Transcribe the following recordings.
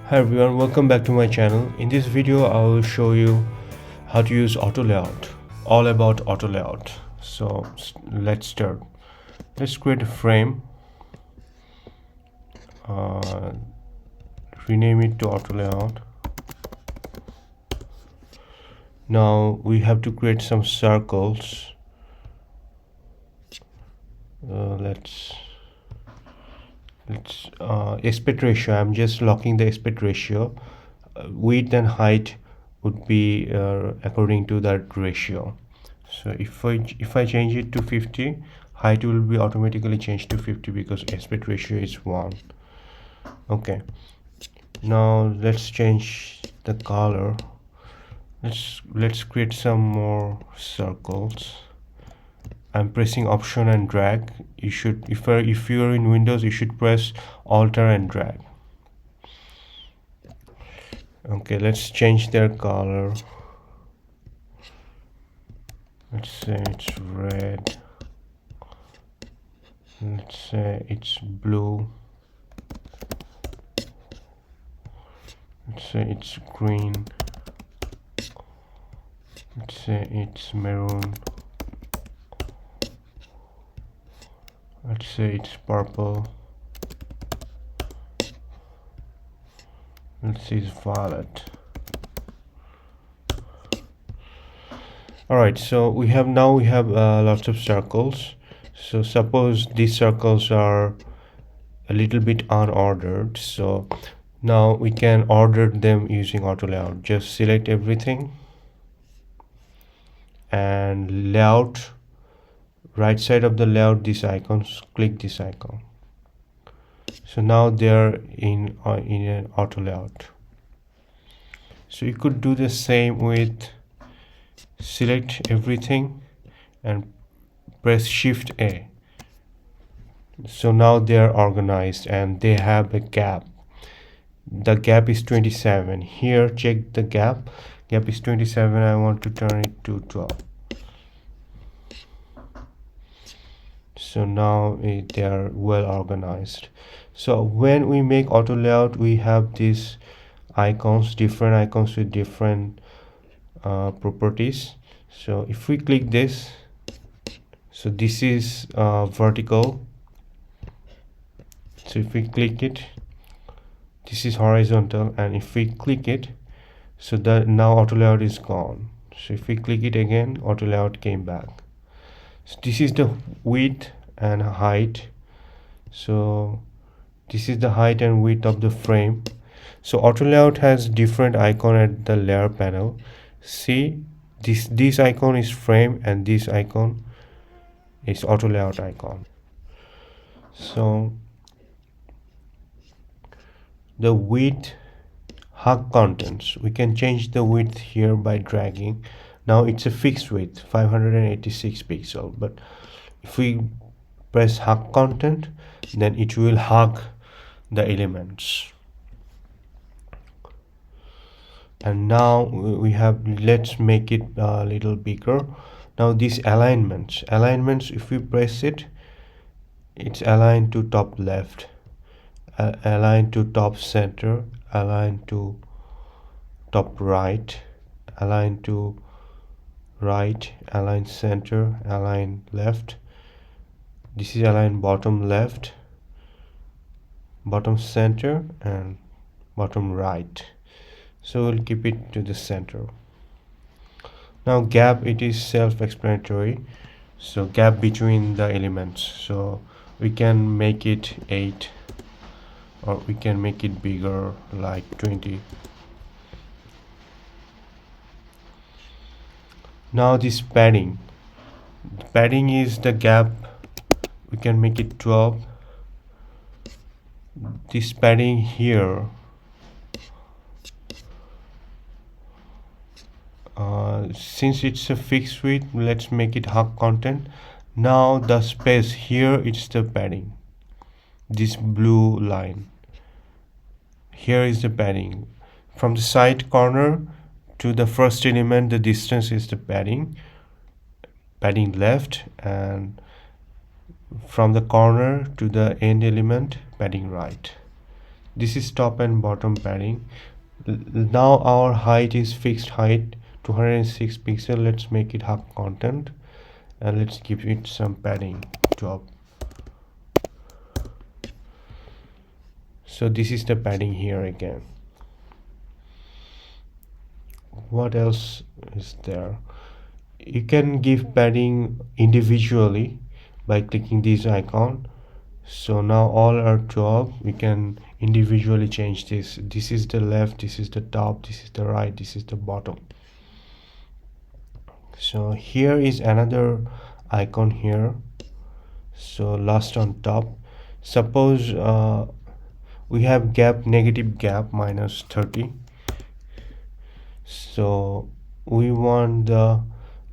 Hi everyone, welcome back to my channel. In this video I will show you how to use auto layout, all about auto layout. So let's start. Let's create a frame, rename it to auto layout. Now we have to create some circles. Let's aspect ratio. I'm just locking the aspect ratio. Width and height would be according to that ratio. So if I change it to 50, height will be automatically changed to 50 because aspect ratio is 1. Okay, now let's change the color. Let's create some more circles. I'm pressing option and drag. You should, if you're in Windows, you should press Alt and drag. Okay, let's change their color. Let's say it's red. Let's say it's blue. Let's say it's green. Let's say it's maroon. Let's say it's purple. Let's say it's violet. Alright, so we have lots of circles. So suppose these circles are a little bit unordered, so now we can order them using auto layout. Just select everything and layout, right side of the layout, these icons, click this icon. So now they're in an auto layout. So you could do the same with select everything and press Shift A. So now they are organized and they have a gap. The gap is 27. Here check the gap. Gap is 27. I want to turn it to 12. So now they are well organized. So when we make auto layout, we have these icons, different icons with different properties. So if we click this, so this is vertical. So if we click it, this is horizontal, and if we click it, so that now auto layout is gone. So if we click it again, auto layout came back. So this is the width and height. So this is the height and width of the frame. So auto layout has different icon at the layer panel. See, this icon is frame and this icon is auto layout icon. So the width, hug contents, we can change the width here by dragging. Now it's a fixed width, 586 pixel, but if we press hug content, then it will hug the elements. And now we have, let's make it a little bigger. Now these alignments, if we press it, it's aligned to top left, align to top center, align to top right, align to right, align center, align left. This is align bottom left, bottom center, and bottom right. So we'll keep it to the center. Now gap, it is self-explanatory. So gap between the elements, so we can make it 8, or we can make it bigger like 20. Now this padding is the gap, we can make it 12. This padding here, since it's a fixed width, let's make it hug content. Now the space here, it's the padding, this blue line here is the padding. From the side corner to the first element, the distance is the padding left, and from the corner to the end element, padding right. this is top and bottom padding. Now our height is fixed height 206 pixel. Let's make it hug content and let's give it some padding top. So this is the padding here again. What else is there? You can give padding individually by clicking this icon. So now all our job, we can individually change this. This is the left, this is the top, this is the right, this is the bottom. So here is another icon here. So last on top, suppose we have gap, negative gap minus 30. So we want the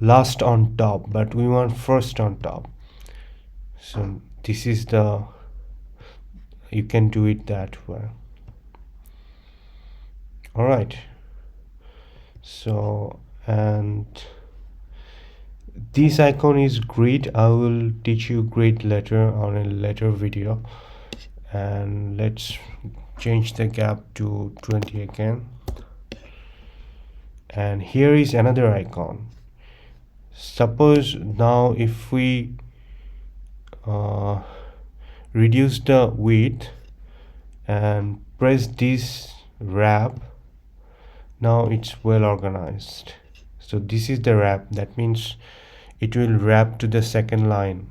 last on top, but we want first on top. So this is the, you can do it that way. All right. So, and this icon is grid. I will teach you grid later on a later video. And let's change the gap to 20 again. And here is another icon. Suppose now if we reduce the width and press this wrap, now it's well organized. So this is the wrap, that means it will wrap to the second line.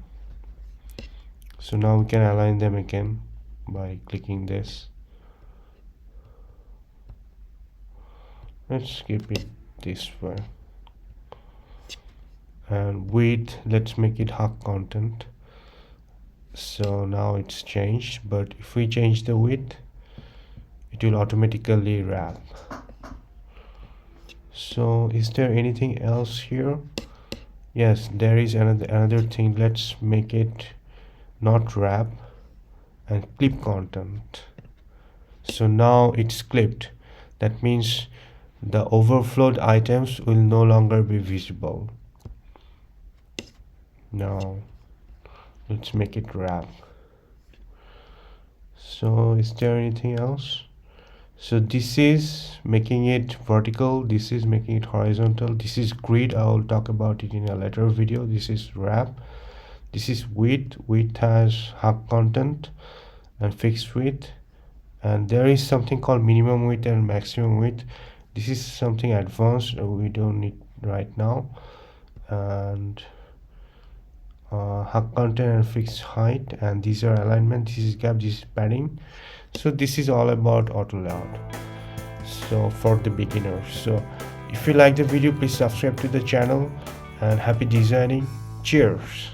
So now we can align them again by clicking this. Let's keep it this way. And width, let's make it hug content. So now it's changed, but if we change the width, it will automatically wrap. So is there anything else here? Yes, there is another thing. Let's make it not wrap and clip content. So now it's clipped. That means the overflowed items will no longer be visible. Now let's make it wrap. So is there anything else? So this is making it vertical, this is making it horizontal, this is grid. I will talk about it in a later video. This is wrap, this is width. Width has hug content and fixed width, and there is something called minimum width and maximum width. This is something advanced, we don't need right now. And hug content and fixed height, and these are alignment, this is gap, this is padding. So this is all about auto layout, so for the beginners. So if you like the video, please subscribe to the channel, and happy designing. Cheers.